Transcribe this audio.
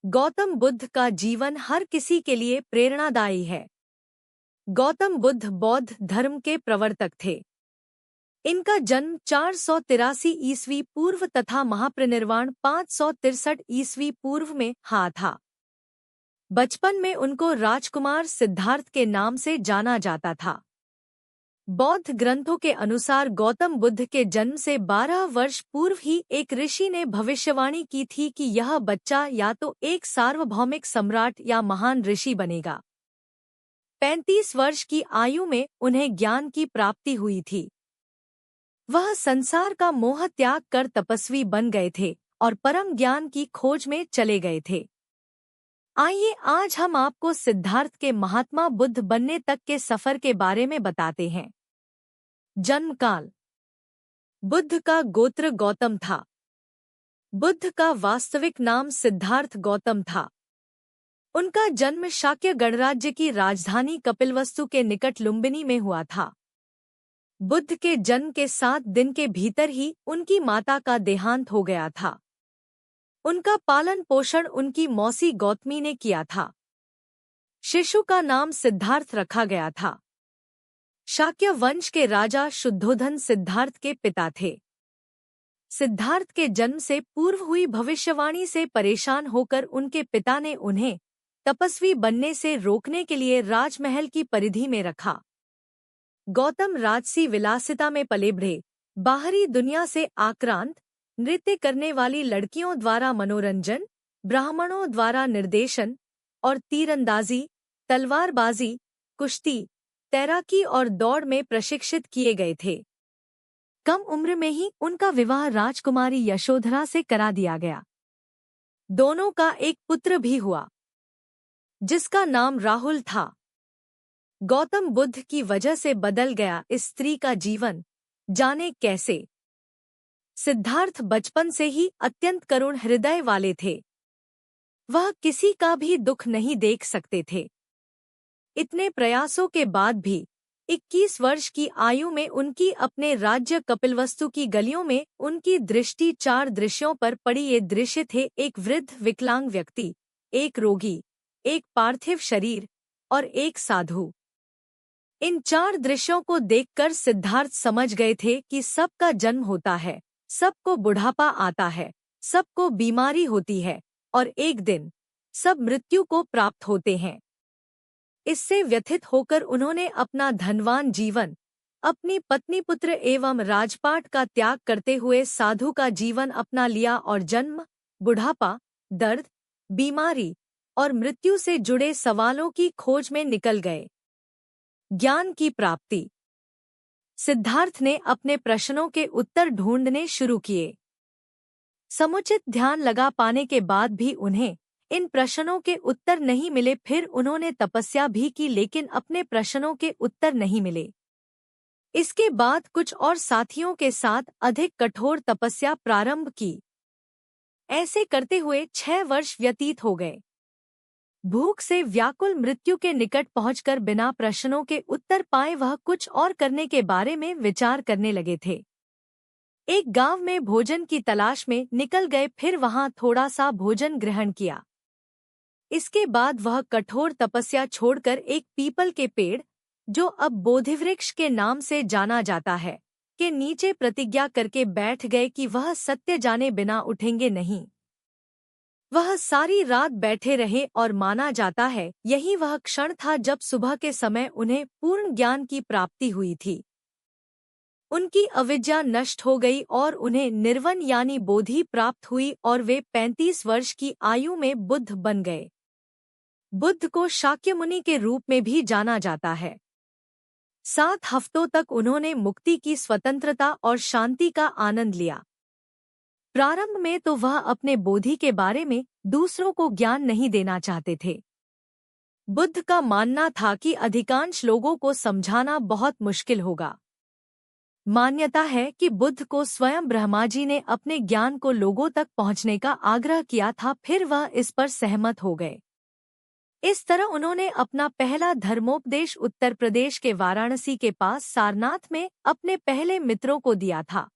गौतम बुद्ध का जीवन हर किसी के लिए प्रेरणादायी है। गौतम बुद्ध बौद्ध धर्म के प्रवर्तक थे। इनका जन्म 483 ईस्वी पूर्व तथा महापरिनिर्वाण 563 ईस्वी पूर्व में था। बचपन में उनको राजकुमार सिद्धार्थ के नाम से जाना जाता था। बौद्ध ग्रंथों के अनुसार गौतम बुद्ध के जन्म से 12 वर्ष पूर्व ही एक ऋषि ने भविष्यवाणी की थी कि यह बच्चा या तो एक सार्वभौमिक सम्राट या महान ऋषि बनेगा। 35 वर्ष की आयु में उन्हें ज्ञान की प्राप्ति हुई थी। वह संसार का मोह त्याग कर तपस्वी बन गए थे और परम ज्ञान की खोज में चले गए थे। आइए आज हम आपको सिद्धार्थ के महात्मा बुद्ध बनने तक के सफर के बारे में बताते हैं। जन्मकाल। बुद्ध का गोत्र गौतम था। बुद्ध का वास्तविक नाम सिद्धार्थ गौतम था। उनका जन्म शाक्य गणराज्य की राजधानी कपिलवस्तु के निकट लुम्बिनी में हुआ था। बुद्ध के जन्म के 7 दिन के भीतर ही उनकी माता का देहांत हो गया था। उनका पालन पोषण उनकी मौसी गौतमी ने किया था। शिशु का नाम सिद्धार्थ रखा गया था। शाक्य वंश के राजा शुद्धोधन सिद्धार्थ के पिता थे। सिद्धार्थ के जन्म से पूर्व हुई भविष्यवाणी से परेशान होकर उनके पिता ने उन्हें तपस्वी बनने से रोकने के लिए राजमहल की परिधि में रखा। गौतम राजसी विलासिता में पले बढ़े, बाहरी दुनिया से आक्रांत, नृत्य करने वाली लड़कियों द्वारा मनोरंजन, ब्राह्मणों द्वारा निर्देशन और तीरंदाजी, तलवारबाजी, कुश्ती, तैराकी और दौड़ में प्रशिक्षित किए गए थे। कम उम्र में ही उनका विवाह राजकुमारी यशोधरा से करा दिया गया। दोनों का एक पुत्र भी हुआ, जिसका नाम राहुल था। गौतम बुद्ध की वजह से बदल गया इस स्त्री का जीवन, जाने कैसे। सिद्धार्थ बचपन से ही अत्यंत करुण हृदय वाले थे। वह किसी का भी दुख नहीं देख सकते थे। इतने प्रयासों के बाद भी 21 वर्ष की आयु में उनकी अपने राज्य कपिलवस्तु की गलियों में उनकी दृष्टि 4 दृश्यों पर पड़ी। ये दृश्य थे: एक वृद्ध विकलांग व्यक्ति, एक रोगी, एक पार्थिव शरीर और एक साधु। इन 4 दृश्यों को देखकर सिद्धार्थ समझ गए थे कि सबका जन्म होता है, सबको बुढ़ापा आता है, सबको बीमारी होती है और एक दिन सब मृत्यु को प्राप्त होते हैं। इससे व्यथित होकर उन्होंने अपना धनवान जीवन, अपनी पत्नी पुत्र एवं राजपाट का त्याग करते हुए साधु का जीवन अपना लिया और जन्म, बुढ़ापा, दर्द, बीमारी और मृत्यु से जुड़े सवालों की खोज में निकल गए। ज्ञान की प्राप्ति। सिद्धार्थ ने अपने प्रश्नों के उत्तर ढूंढने शुरू किए। समुचित ध्यान लगा पाने के बाद भी उन्हें इन प्रश्नों के उत्तर नहीं मिले। फिर उन्होंने तपस्या भी की, लेकिन अपने प्रश्नों के उत्तर नहीं मिले। इसके बाद कुछ और साथियों के साथ अधिक कठोर तपस्या प्रारंभ की। ऐसे करते हुए 6 वर्ष व्यतीत हो गए। भूख से व्याकुल मृत्यु के निकट पहुंचकर बिना प्रश्नों के उत्तर पाए वह कुछ और करने के बारे में विचार करने लगे थे। एक गांव में भोजन की तलाश में निकल गए, फिर वहां थोड़ा सा भोजन ग्रहण किया। इसके बाद वह कठोर तपस्या छोड़कर एक पीपल के पेड़, जो अब बोधिवृक्ष के नाम से जाना जाता है, के नीचे प्रतिज्ञा करके बैठ गए कि वह सत्य जाने बिना उठेंगे नहीं। वह सारी रात बैठे रहे और माना जाता है यही वह क्षण था जब सुबह के समय उन्हें पूर्ण ज्ञान की प्राप्ति हुई थी। उनकी अविद्या नष्ट हो गई और उन्हें निर्वन यानी बोधि प्राप्त हुई और वे 35 वर्ष की आयु में बुद्ध बन गए। बुद्ध को शाक्य मुनि के रूप में भी जाना जाता है। 7 हफ्तों तक उन्होंने मुक्ति की स्वतंत्रता और शांति का आनंद लिया। प्रारंभ में तो वह अपने बोधि के बारे में दूसरों को ज्ञान नहीं देना चाहते थे। बुद्ध का मानना था कि अधिकांश लोगों को समझाना बहुत मुश्किल होगा। मान्यता है कि बुद्ध को स्वयं ब्रह्मा जी ने अपने ज्ञान को लोगों तक पहुंचने का आग्रह किया था, फिर वह इस पर सहमत हो गए। इस तरह उन्होंने अपना पहला धर्मोपदेश उत्तर प्रदेश के वाराणसी के पास सारनाथ में अपने पहले मित्रों को दिया था।